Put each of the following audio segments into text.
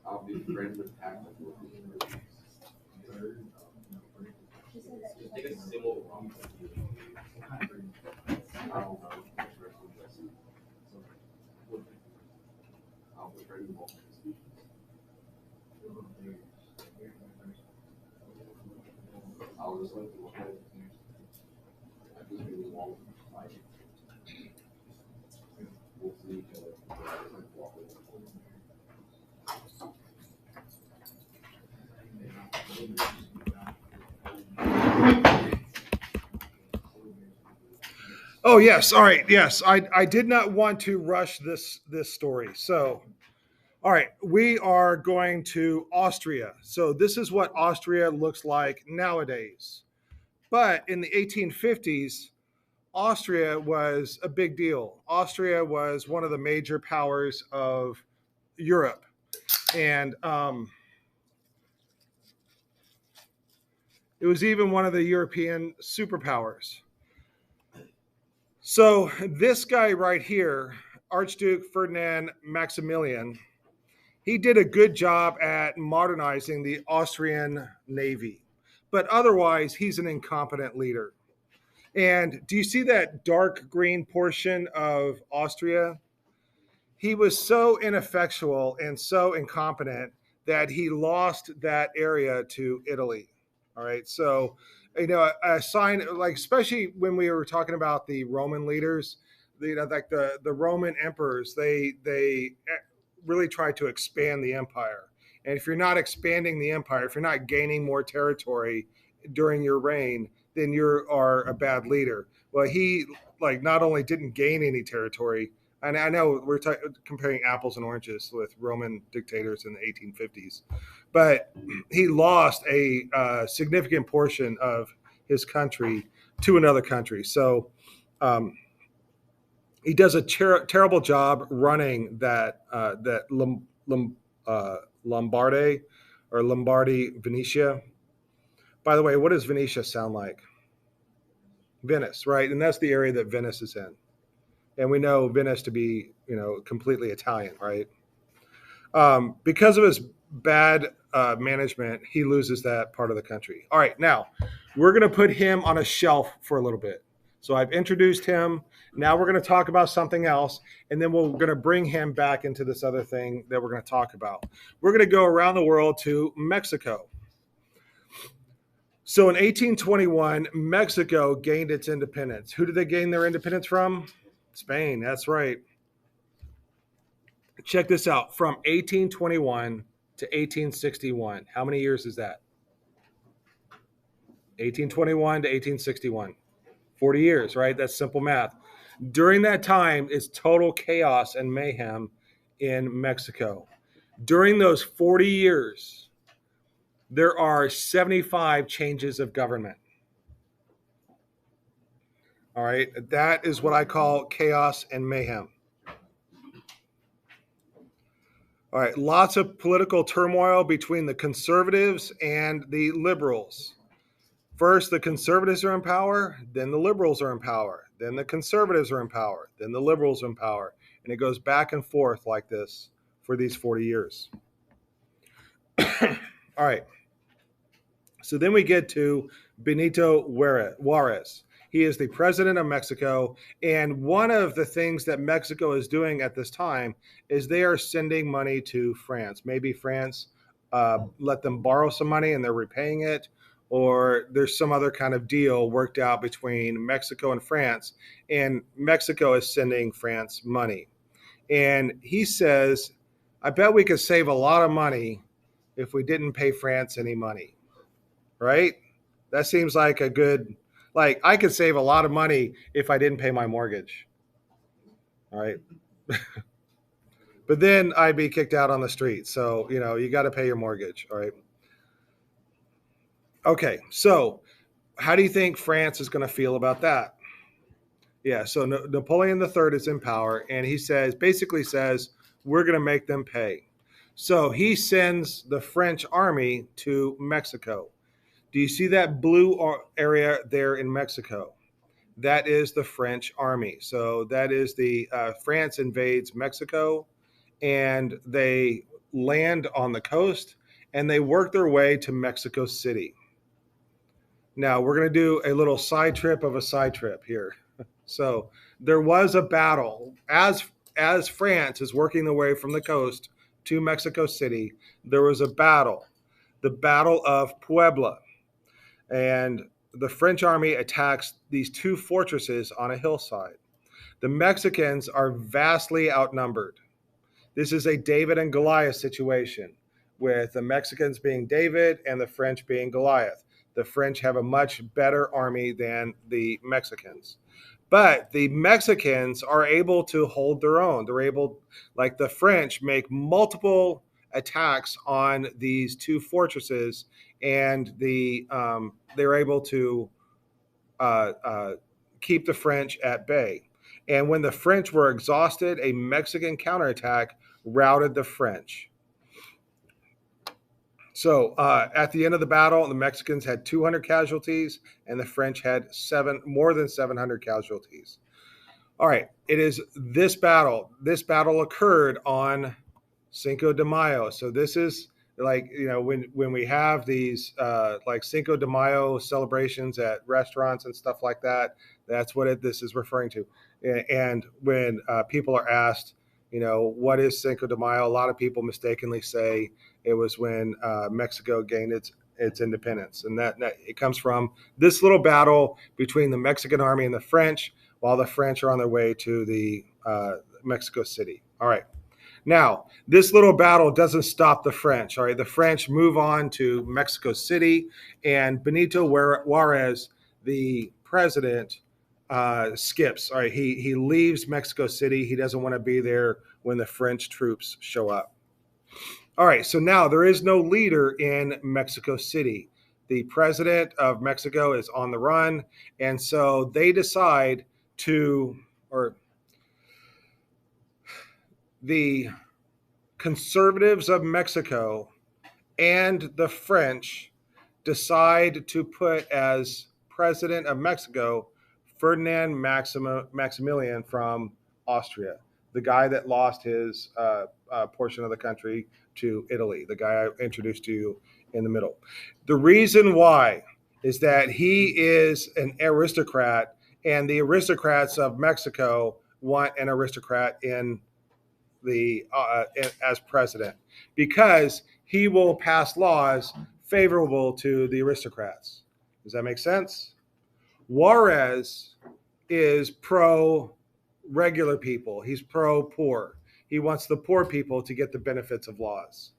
I'll be friends with Patrick. Take a symbol. I'll be friends with I'll just like to I just really want like we'll see each other. Oh yes, all right. Yes, I did not want to rush this story. So, all right, we are going to Austria. So this is what Austria looks like nowadays. But in the 1850s, Austria was a big deal. Austria was one of the major powers of Europe, and it was even one of the European superpowers. So this guy right here, Archduke Ferdinand Maximilian, he did a good job at modernizing the Austrian Navy, but otherwise, he's an incompetent leader. And do you see that dark green portion of Austria? He was so ineffectual and so incompetent that he lost that area to Italy. All right. So, a sign like, especially when we were talking about the Roman leaders, like the Roman emperors, they really tried to expand the empire. And if you're not expanding the empire, if you're not gaining more territory during your reign, then you are a bad leader. Well, he like not only didn't gain any territory, and I know we're comparing apples and oranges with Roman dictators in the 1850s, but he lost a significant portion of his country to another country. So he does a terrible job running that Lombardy or Lombardy Venetia. By the way, what does Venetia sound like? Venice, right? And that's the area that Venice is in. And we know Venice to be, completely Italian, right? Because of his bad management, he loses that part of the country. All right, now we're going to put him on a shelf for a little bit. So I've introduced him. Now we're going to talk about something else, and then we're going to bring him back into this other thing that we're going to talk about. We're going to go around the world to Mexico. So in 1821, Mexico gained its independence. Who did they gain their independence from? Spain. That's right. Check this out. From 1821 to 1861. How many years is that? 1821 to 1861. 40 years, right? That's simple math. During that time is total chaos and mayhem in Mexico. During those 40 years, there are 75 changes of government. All right. That is what I call chaos and mayhem. All right. Lots of political turmoil between the conservatives and the liberals. First, the conservatives are in power, then the liberals are in power, then the conservatives are in power, then the liberals are in power. And it goes back and forth like this for these 40 years. All right. So then we get to Benito Juarez. He is the president of Mexico. And one of the things that Mexico is doing at this time is they are sending money to France. Maybe France let them borrow some money and they're repaying it, or there's some other kind of deal worked out between Mexico and France, and Mexico is sending France money. And he says, I bet we could save a lot of money if we didn't pay France any money, right? That seems like a good, like I could save a lot of money if I didn't pay my mortgage, all right? But then I'd be kicked out on the street. So, you got to pay your mortgage, all right? Okay, so how do you think France is going to feel about that? Yeah, so Napoleon III is in power, and he basically says, we're going to make them pay. So he sends the French army to Mexico. Do you see that blue area there in Mexico? that is the French army. So that is the France invades Mexico, and they land on the coast, and they work their way to Mexico City. Now we're going to do a little side trip of a side trip here. So there was a battle as France is working their way from the coast to Mexico City. There was a battle, the Battle of Puebla, and the French army attacks these two fortresses on a hillside. The Mexicans are vastly outnumbered. This is a David and Goliath situation, with the Mexicans being David and the French being Goliath. The French have a much better army than the Mexicans. But the Mexicans are able to hold their own. They're able, like the French, make multiple attacks on these two fortresses, and they're able to keep the French at bay. And when the French were exhausted, a Mexican counterattack routed the French. So at the end of the battle, the Mexicans had 200 casualties, and the French had more than 700 casualties. All right, it is this battle. This battle occurred on Cinco de Mayo. So this is like, when we have these like Cinco de Mayo celebrations at restaurants and stuff like that, that's what this is referring to. And when people are asked, what is Cinco de Mayo, a lot of people mistakenly say it was when Mexico gained its independence, and that it comes from this little battle between the Mexican army and the French, while the French are on their way to the Mexico City. All right. Now, this little battle doesn't stop the French. All right, the French move on to Mexico City, and Benito Juarez, the president, skips. All right, he leaves Mexico City. He doesn't want to be there when the French troops show up. All right, so now there is no leader in Mexico City. The president of Mexico is on the run, and so they decide the conservatives of Mexico and the French decide to put as president of Mexico Ferdinand Maximilian from Austria, the guy that lost his portion of the country to Italy, the guy I introduced to you in the middle. The reason why is that he is an aristocrat, and the aristocrats of Mexico want an aristocrat in as president, because he will pass laws favorable to the aristocrats. Does that make sense? Juarez is pro regular people. He's pro poor. He wants the poor people to get the benefits of laws.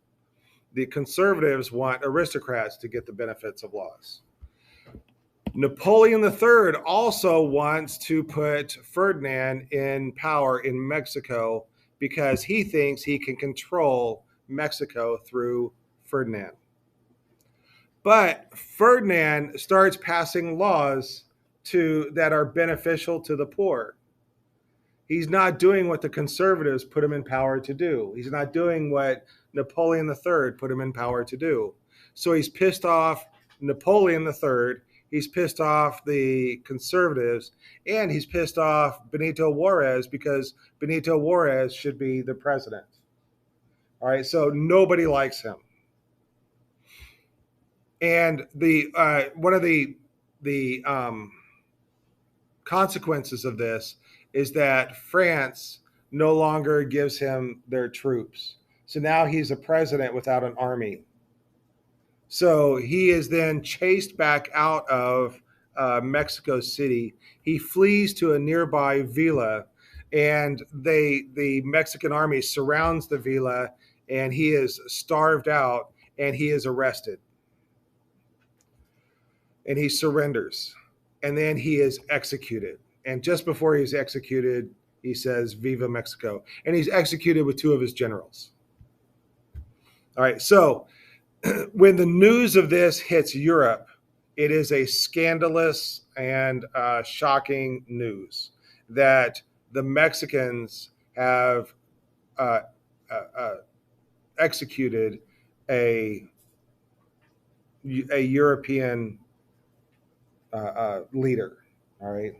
The conservatives want aristocrats to get the benefits of laws. Napoleon III also wants to put Ferdinand in power in Mexico because he thinks he can control Mexico through Ferdinand. But Ferdinand starts passing laws that are beneficial to the poor. He's not doing what the conservatives put him in power to do. He's not doing what Napoleon III put him in power to do. So he's pissed off Napoleon III. He's pissed off the conservatives, and he's pissed off Benito Juarez, because Benito Juarez should be the president. All right, so nobody likes him. And one of the consequences of this is that France no longer gives him their troops. So now he's a president without an army. So he is then chased back out of Mexico City. He flees to a nearby villa, and the Mexican army surrounds the villa, and he is starved out, and he is arrested. And he surrenders, and then he is executed. And just before he's executed, he says, "Viva Mexico." And he's executed with two of his generals. All right, so when the news of this hits Europe, it is a scandalous and shocking news that the Mexicans have executed a European leader. All right,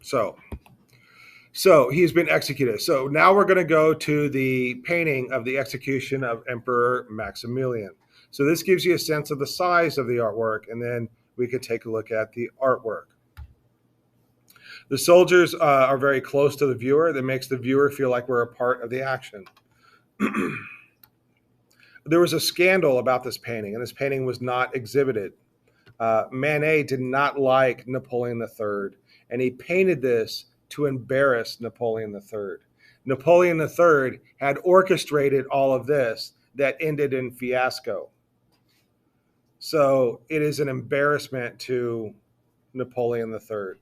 So he's been executed. So now we're going to go to the painting of the execution of Emperor Maximilian. So this gives you a sense of the size of the artwork, and then we can take a look at the artwork. The soldiers are very close to the viewer. That makes the viewer feel like we're a part of the action. There was a scandal about this painting, and this painting was not exhibited. Manet did not like Napoleon III, and he painted this to embarrass Napoleon III. Napoleon III had orchestrated all of this that ended in fiasco. So it is an embarrassment to Napoleon III.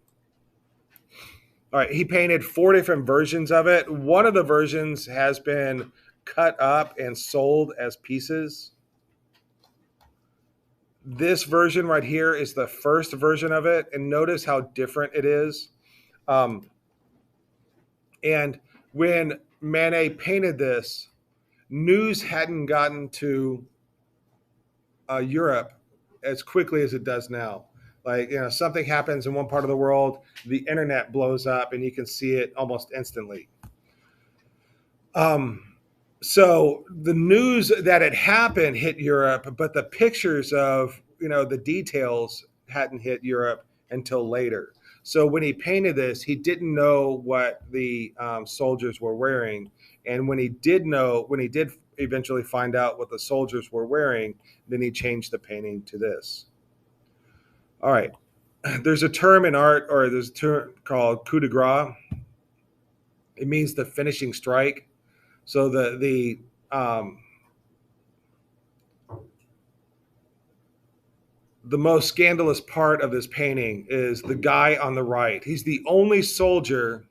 All right, he painted 4 different versions of it. One of the versions has been cut up and sold as pieces. This version right here is the first version of it, and notice how different it is. And when Manet painted this, news hadn't gotten to Europe as quickly as it does now. Like, something happens in one part of the world, the internet blows up, and you can see it almost instantly. So the news that it happened hit Europe, but the pictures of, the details hadn't hit Europe until later. So when he painted this, he didn't know what the soldiers were wearing. And when he did eventually find out what the soldiers were wearing, then he changed the painting to this. All right. There's a term in art, or there's a term called coup de grace. It means the finishing strike. So the most scandalous part of this painting is the guy on the right. He's the only soldier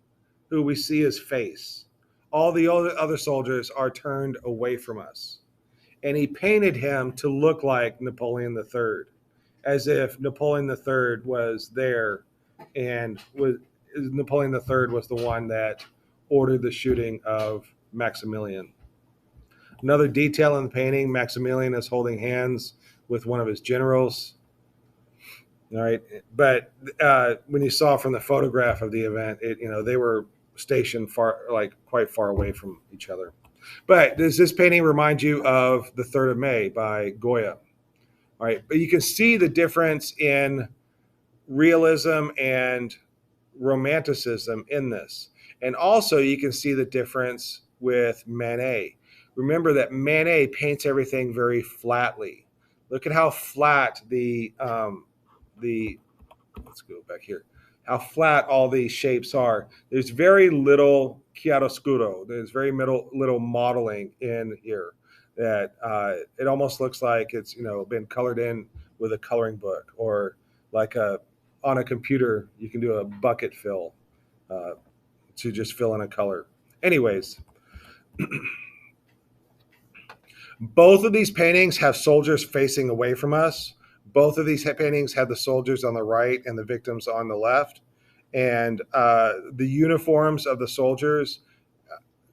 who we see his face. All the other soldiers are turned away from us. And he painted him to look like Napoleon III, as if Napoleon III was there, and Napoleon III was the one that ordered the shooting of Maximilian. Another detail in the painting, Maximilian is holding hands with one of his generals. All right, but when you saw from the photograph of the event, they were stationed quite far away from each other. But does this painting remind you of the 3rd of May by Goya? All right, but you can see the difference in realism and romanticism in this. And also you can see the difference with Manet. Remember that Manet paints everything very flatly. Look at how flat let's go back here, how flat all these shapes are. There's very little chiaroscuro. There's very little modeling in here. That it almost looks like it's been colored in with a coloring book, or like on a computer you can do a bucket fill to just fill in a color. Anyways, both of these paintings have soldiers facing away from us. Both of these paintings had the soldiers on the right and the victims on the left. And the uniforms of the soldiers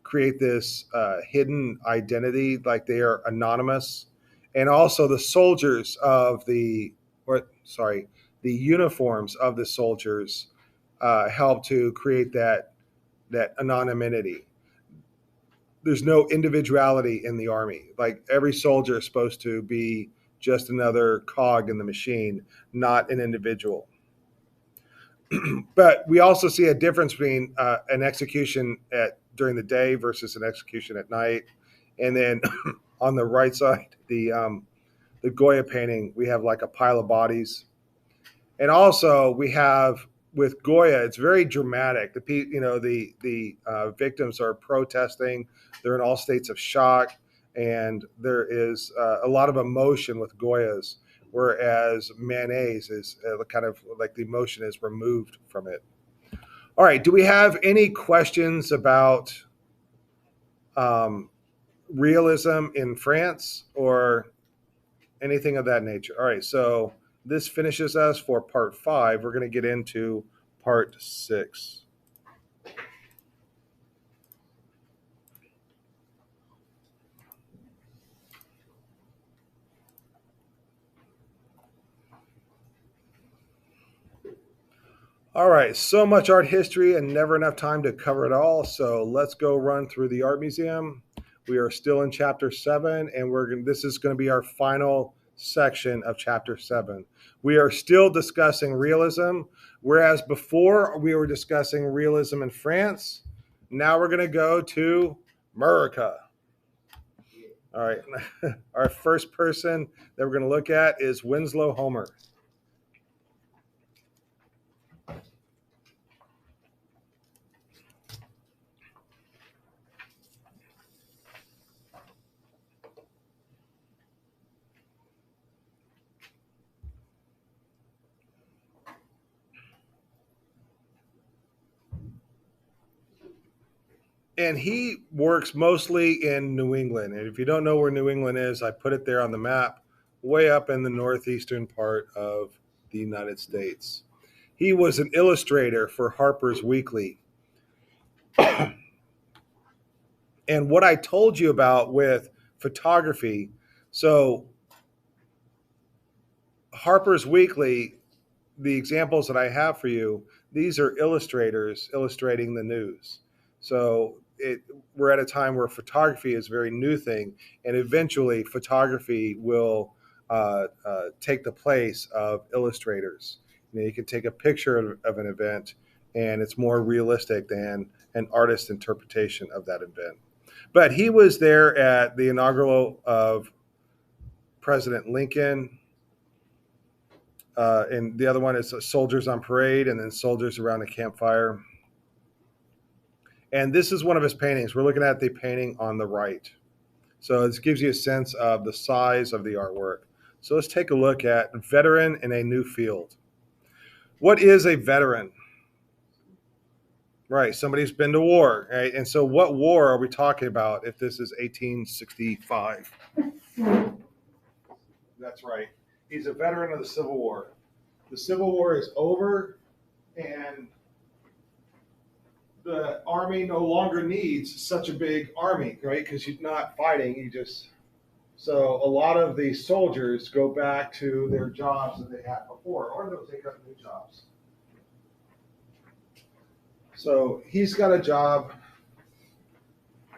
create this hidden identity, like they are anonymous. And also the uniforms of the soldiers help to create that anonymity. There's no individuality in the army. Like, every soldier is supposed to be just another cog in the machine, not an individual. But we also see a difference between an execution during the day versus an execution at night. And then on the right side, the Goya painting, we have like a pile of bodies. And also we have, with Goya, it's very dramatic. The victims are protesting. They're in all states of shock, and there is a lot of emotion with Goya's, whereas Manet's is kind of like the emotion is removed from it. All right, do we have any questions about realism in France or anything of that nature? All right, so this finishes us for part 5. We're going to get into part 6. All right, so much art history and never enough time to cover it all. So let's go run through the art museum. We are still in chapter 7, and this is going to be our final section of chapter 7. We are still discussing realism, whereas before we were discussing realism in France. Now we're going to go to America. All right, our first person that we're going to look at is Winslow Homer. And he works mostly in New England. And if you don't know where New England is, I put it there on the map, way up in the northeastern part of the United States. He was an illustrator for Harper's Weekly. And what I told you about with photography, so Harper's Weekly, the examples that I have for you, these are illustrators illustrating the news. So we're at a time where photography is a very new thing, and eventually photography will take the place of illustrators. You can take a picture of an event, and it's more realistic than an artist's interpretation of that event. But he was there at the inaugural of President Lincoln. And the other one is Soldiers on Parade, and then Soldiers Around a Campfire. And this is one of his paintings. We're looking at the painting on the right. So this gives you a sense of the size of the artwork. So let's take a look at Veteran in a New Field. What is a veteran? Right, somebody who's been to war, right? And so what war are we talking about if this is 1865? That's right. He's a veteran of the Civil War. The Civil War is over, and the Army no longer needs such a big army, right? Because you're not fighting, so a lot of the soldiers go back to their jobs that they had before, or they'll take up new jobs. So he's got a job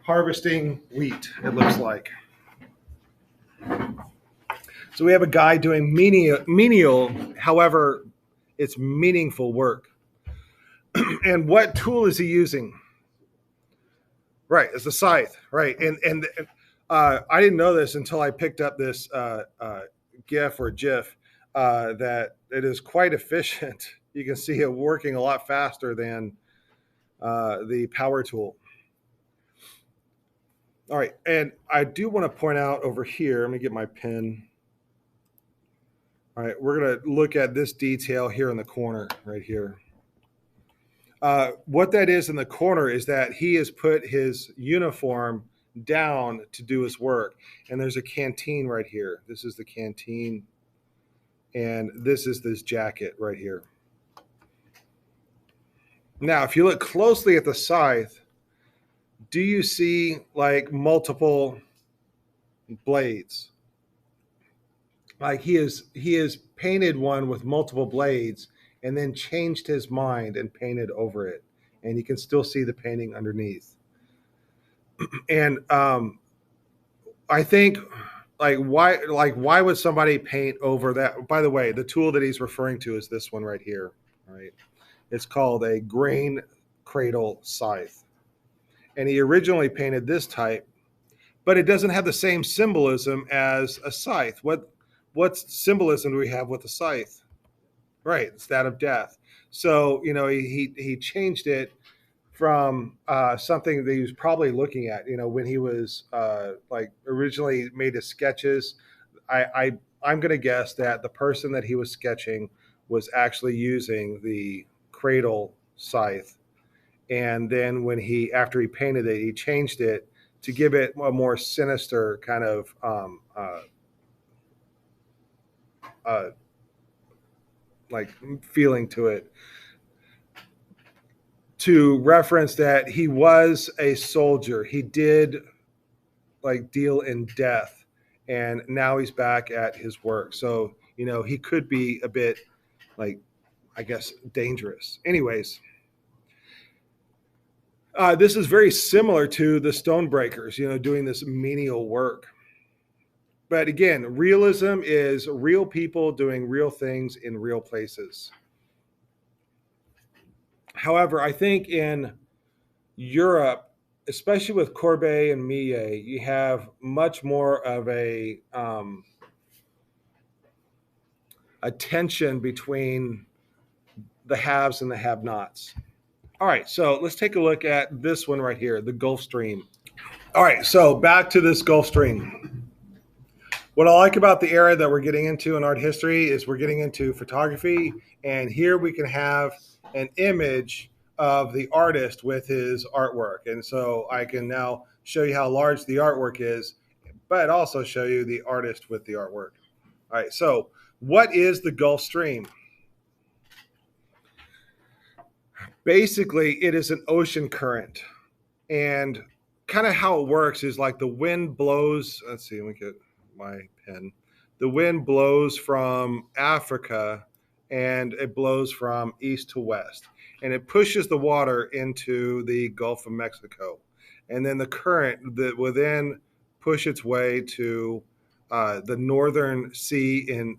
harvesting wheat, it looks like. So we have a guy doing menial, however, it's meaningful work. And what tool is he using? Right, it's a scythe, right? And I didn't know this until I picked up this GIF or GIF that it is quite efficient. You can see it working a lot faster than the power tool. All right, and I do want to point out over here, let me get my pen. All right, we're going to look at this detail here in the corner, right here. What that is in the corner is that he has put his uniform down to do his work. And there's a canteen right here. This is the canteen. And this is this jacket right here. Now, if you look closely at the scythe, do you see like multiple blades? Like he has painted one with multiple blades and then changed his mind and painted over it. And you can still see the painting underneath. And I think why would somebody paint over that? By the way, the tool that he's referring to is this one right here. Right, it's called a grain cradle scythe, and he originally painted this type, but it doesn't have the same symbolism as a scythe. What symbolism do we have with a scythe? Right, it's that of death. So he changed it from something that he was probably looking at, when he was originally made his sketches. I'm going to guess that the person that he was sketching was actually using the cradle scythe. And then after he painted it, he changed it to give it a more sinister kind of feeling to it, to reference that he was a soldier. He did deal in death, and now he's back at his work. So he could be a bit I guess, dangerous. Anyways, this is very similar to the Stonebreakers, doing this menial work. But again, realism is real people doing real things in real places. However, I think in Europe, especially with Courbet and Millet, you have much more of a tension between the haves and the have-nots. All right, so let's take a look at this one right here, the Gulf Stream. All right, so back to this Gulf Stream. What I like about the era that we're getting into in art history is we're getting into photography, and here we can have an image of the artist with his artwork. And so I can now show you how large the artwork is, but also show you the artist with the artwork. All right, so what is the Gulf Stream? Basically, it is an ocean current. And kind of how it works is like the wind blows. Let's see, let me get my pen. The wind blows from Africa and it blows from east to west. And it pushes the water into the Gulf of Mexico. And then the current that will then push its way to the northern sea in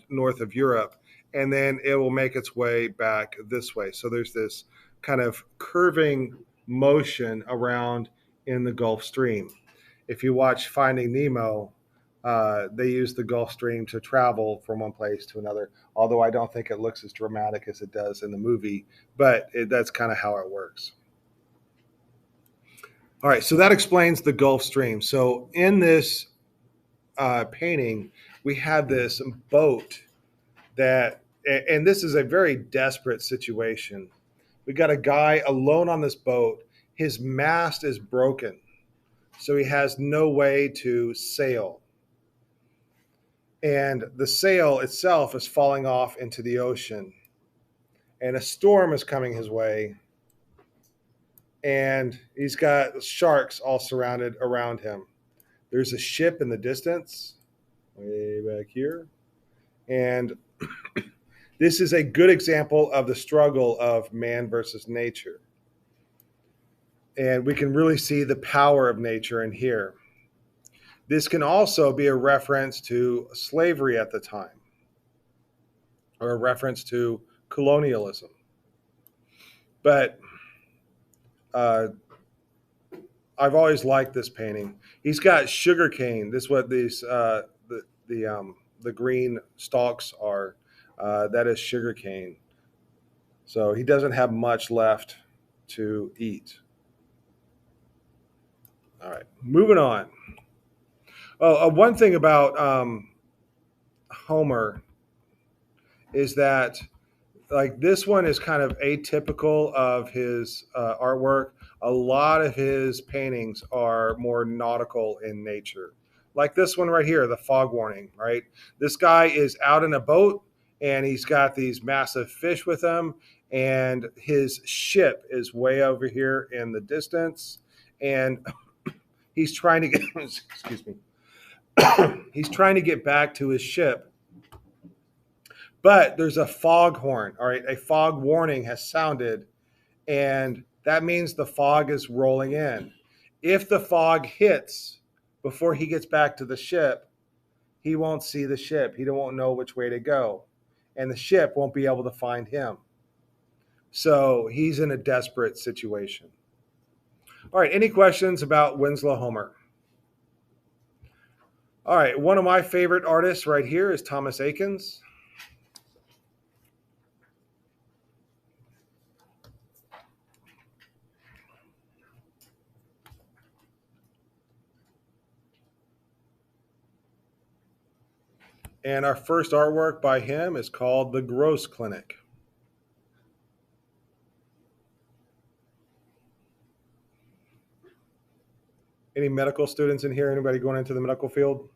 north of Europe. And then it will make its way back this way. So there's this kind of curving motion around in the Gulf Stream. If you watch Finding Nemo, they use the Gulf Stream to travel from one place to another, although I don't think it looks as dramatic as it does in the movie, but that's kind of how it works. All right, so that explains the Gulf Stream. So in this painting, we have this boat that, and this is a very desperate situation. We got a guy alone on this boat. His mast is broken, so he has no way to sail. And the sail itself is falling off into the ocean. And a storm is coming his way. And he's got sharks all surrounded around him. There's a ship in the distance, way back here. And this is a good example of the struggle of man versus nature. And we can really see the power of nature in here. This can also be a reference to slavery at the time, or a reference to colonialism. But I've always liked this painting. He's got sugar cane. This is what these the green stalks are. That is sugar cane. So he doesn't have much left to eat. All right, moving on. Oh, one thing about Homer is that, like, this one is kind of atypical of his artwork. A lot of his paintings are more nautical in nature. Like this one right here, the fog warning, right? This guy is out in a boat and he's got these massive fish with him, and his ship is way over here in the distance, and he's trying to get, excuse me, he's trying to get back to his ship. But there's a fog horn, all right? A fog warning has sounded, and that means the fog is rolling in. If the fog hits before he gets back to the ship, he won't see the ship. He won't know which way to go, and the ship won't be able to find him. So he's in a desperate situation. All right, any questions about Winslow Homer? All right, one of my favorite artists right here is Thomas Eakins. And our first artwork by him is called The Gross Clinic. Any medical students in here? Anybody going into the medical field?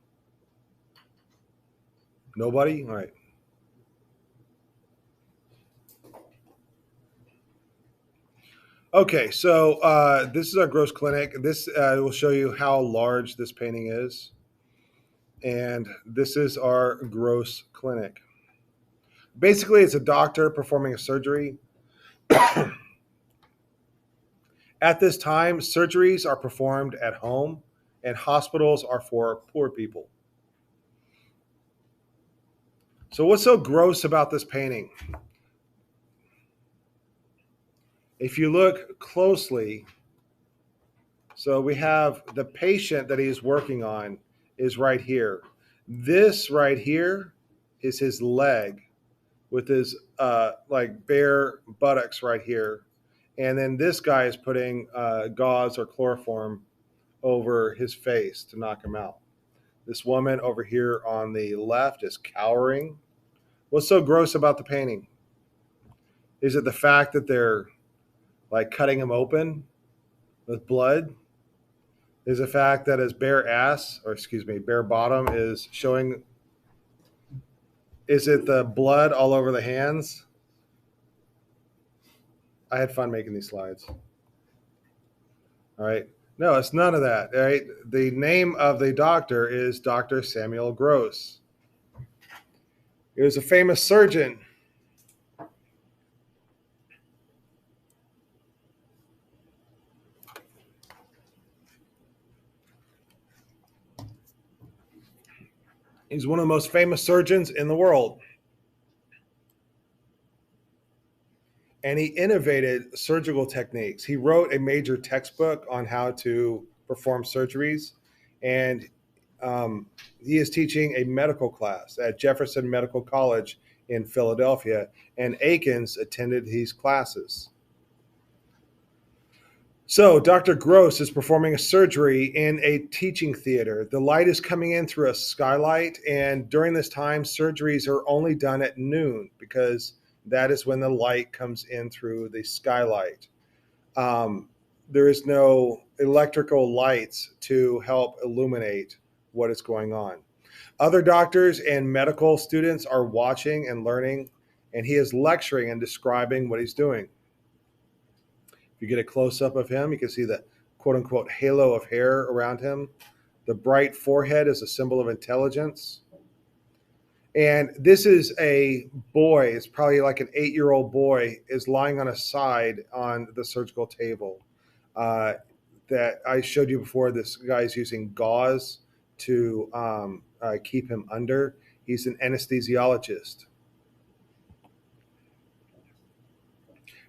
Nobody? All right. Okay, so this is our Gross Clinic. This will show you how large this painting is. And this is our Gross Clinic. Basically, it's a doctor performing a surgery. At this time, surgeries are performed at home, and hospitals are for poor people. So, what's so gross about this painting? If you look closely, so we have the patient that he's working on is right here. This right here is his leg with his like bare buttocks right here. And then this guy is putting gauze or chloroform over his face to knock him out. This woman over here on the left is cowering. What's so gross about the painting? Is it the fact that they're like cutting him open with blood? Is the fact that his bare ass, or excuse me, bare bottom is showing? Is it the blood all over the hands? I had fun making these slides. All right. No, it's none of that. All right. The name of the doctor is Dr. Samuel Gross. He was a famous surgeon. He's one of the most famous surgeons in the world. And he innovated surgical techniques. He wrote a major textbook on how to perform surgeries. And he is teaching a medical class at Jefferson Medical College in Philadelphia. And Akins attended these classes. So, Dr. Gross is performing a surgery in a teaching theater. The light is coming in through a skylight, and during this time, surgeries are only done at noon because that is when the light comes in through the skylight. There is no electrical lights to help illuminate what is going on. Other doctors and medical students are watching and learning, and he is lecturing and describing what he's doing. If you get a close up of him, you can see the quote unquote halo of hair around him. The bright forehead is a symbol of intelligence. And this is a boy, it's probably like an 8-year-old boy, is lying on his side on the surgical table. That I showed you before, this guy's using gauze to keep him under. He's an anesthesiologist.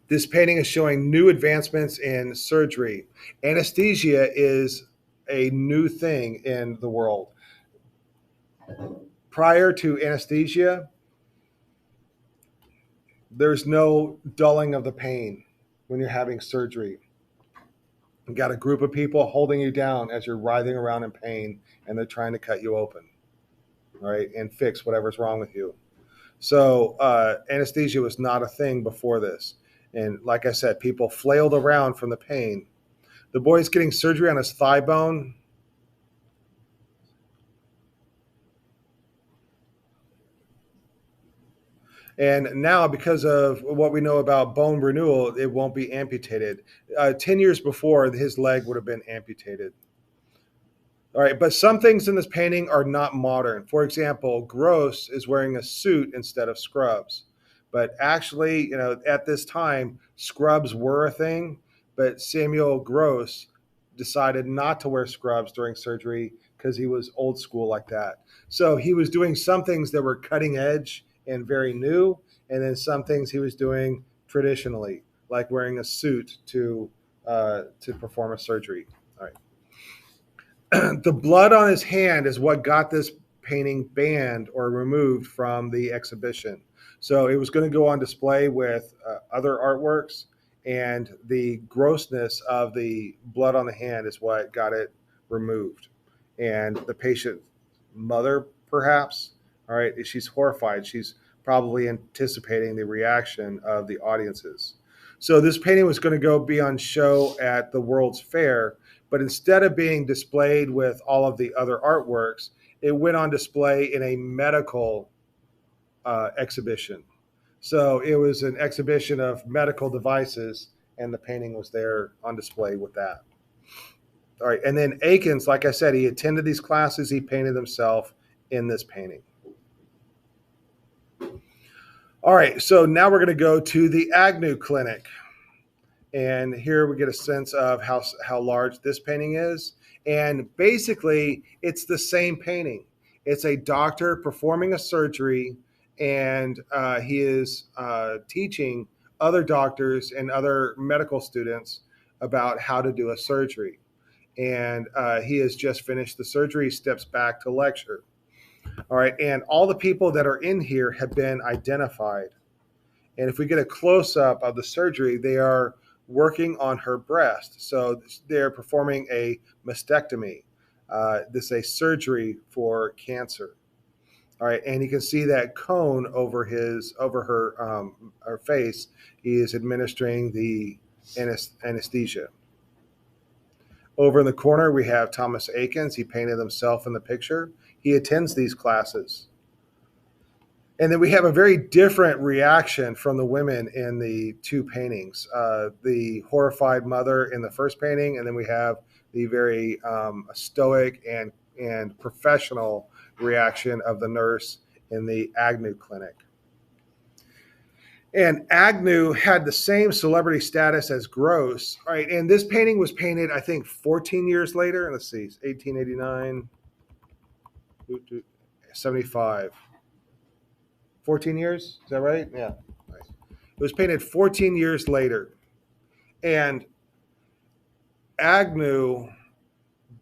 This painting is showing new advancements in surgery. Anesthesia is a new thing in the world. Prior to anesthesia, there's no dulling of the pain when you're having surgery. You got a group of people holding you down as you're writhing around in pain, and they're trying to cut you open, all right, and fix whatever's wrong with you. So anesthesia was not a thing before this. And like I said, people flailed around from the pain. The boy's getting surgery on his thigh bone. And now, because of what we know about bone renewal, it won't be amputated. 10 years before, his leg would have been amputated. All right, but some things in this painting are not modern. For example, Gross is wearing a suit instead of scrubs. But actually, at this time, scrubs were a thing, but Samuel Gross decided not to wear scrubs during surgery because he was old school like that. So he was doing some things that were cutting edge and very new, and then some things he was doing traditionally, like wearing a suit to perform a surgery. All right. The blood on his hand is what got this painting banned or removed from the exhibition. So it was going to go on display with other artworks, and the grossness of the blood on the hand is what got it removed. And the patient mother, perhaps, all right, she's horrified. She's probably anticipating the reaction of the audiences. So this painting was going to be on show at the World's Fair, but instead of being displayed with all of the other artworks, it went on display in a medical exhibition. So it was an exhibition of medical devices, and the painting was there on display with that. All right, and then Akins, like I said, he attended these classes. He painted himself in this painting. All right, so now we're going to go to the Agnew Clinic. And here we get a sense of how large this painting is. And basically, it's the same painting. It's a doctor performing a surgery, and he is teaching other doctors and other medical students about how to do a surgery. And he has just finished the surgery, steps back to lecture. All right, and all the people that are in here have been identified. And if we get a close up of the surgery, they are working on her breast. So they're performing a mastectomy. This is a surgery for cancer. All right, and you can see that cone over her face. He is administering the anesthesia. Over in the corner, we have Thomas Akins. He painted himself in the picture. He attends these classes. And then we have a very different reaction from the women in the two paintings. The horrified mother in the first painting, and then we have the very stoic and professional reaction of the nurse in the Agnew Clinic. And Agnew had the same celebrity status as Gross, right? And this painting was painted, I think, 14 years later. Let's see, 1889, 75. 14 years? Is that right? Yeah. Nice. It was painted 14 years later. And Agnew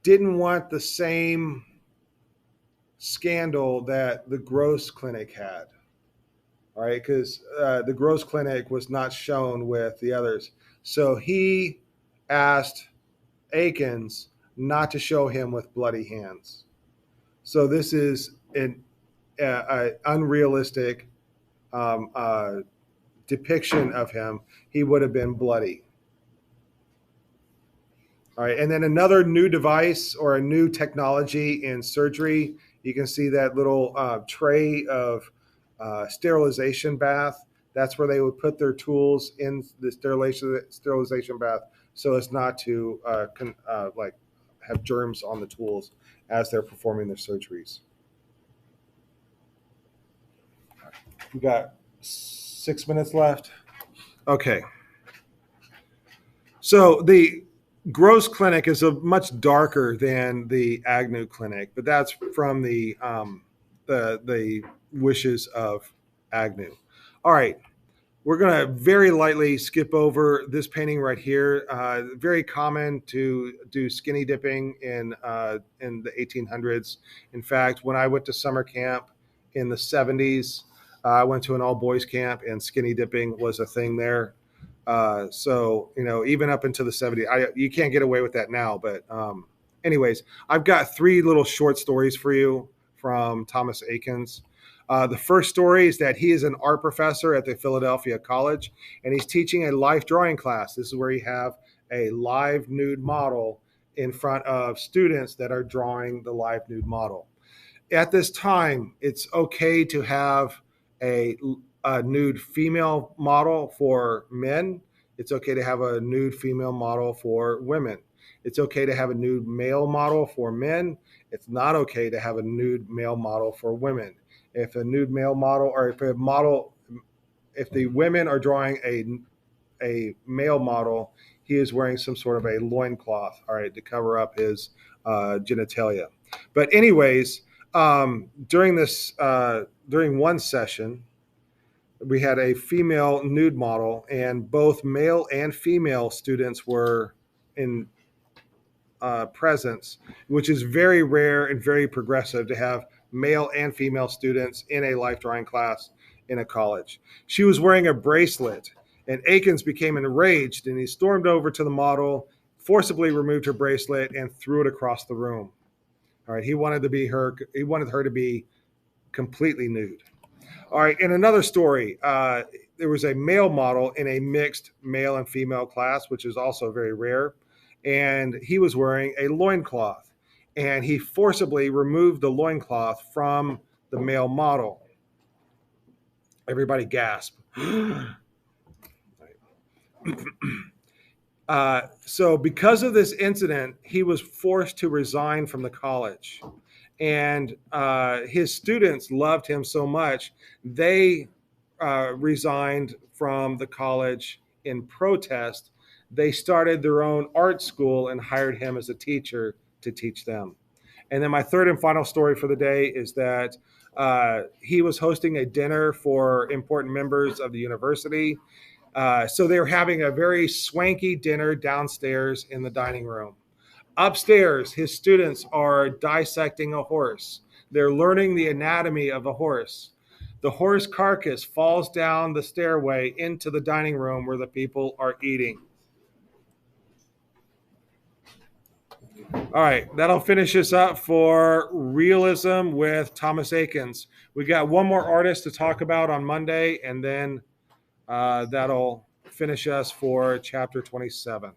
didn't want the same scandal that the Gross Clinic had. All right, because the Gross Clinic was not shown with the others. So he asked Akins not to show him with bloody hands. So this is an unrealistic depiction of him. He would have been bloody. All right, and then another new device or a new technology in surgery. You can see that little tray of sterilization bath. That's where they would put their tools in the sterilization bath, so as not to have germs on the tools as they're performing their surgeries. We got 6 minutes left. Okay. So the Gross Clinic is much darker than the Agnew Clinic, but that's from the wishes of Agnew. All right, we're going to very lightly skip over this painting right here. Very common to do skinny dipping in the 1800s. In fact, when I went to summer camp in the 70s, I went to an all-boys camp, and skinny dipping was a thing there. So, even up into the 70s, you can't get away with that now. But anyways, I've got 3 little short stories for you from Thomas Akins. The first story is that he is an art professor at the Philadelphia College, and he's teaching a life drawing class. This is where you have a live nude model in front of students that are drawing the live nude model. At this time, it's okay to have a nude female model for men. It's okay to have a nude female model for women. It's okay to have a nude male model for men. It's not okay to have a nude male model for women. If a nude male model, or if the women are drawing a male model, he is wearing some sort of a loincloth, all right, to cover up his genitalia. But anyways, during one session, we had a female nude model, and both male and female students were in presence, which is very rare and very progressive to have male and female students in a life drawing class in a college. She was wearing a bracelet, and Akins became enraged, and he stormed over to the model, forcibly removed her bracelet, and threw it across the room. All right, he wanted her to be completely nude. All right, in another story, there was a male model in a mixed male and female class, which is also very rare, and he was wearing a loincloth, and he forcibly removed the loincloth from the male model. Everybody gasped. So because of this incident, he was forced to resign from the college. And his students loved him so much, they resigned from the college in protest, they started their own art school and hired him as a teacher to teach them. And then my third and final story for the day is that he was hosting a dinner for important members of the university. So they were having a very swanky dinner downstairs in the dining room. Upstairs, his students are dissecting a horse. They're learning the anatomy of the horse. The horse carcass falls down the stairway into the dining room where the people are eating. All right, that'll finish us up for realism with Thomas Eakins. We got one more artist to talk about on Monday, and then that'll finish us for chapter 27.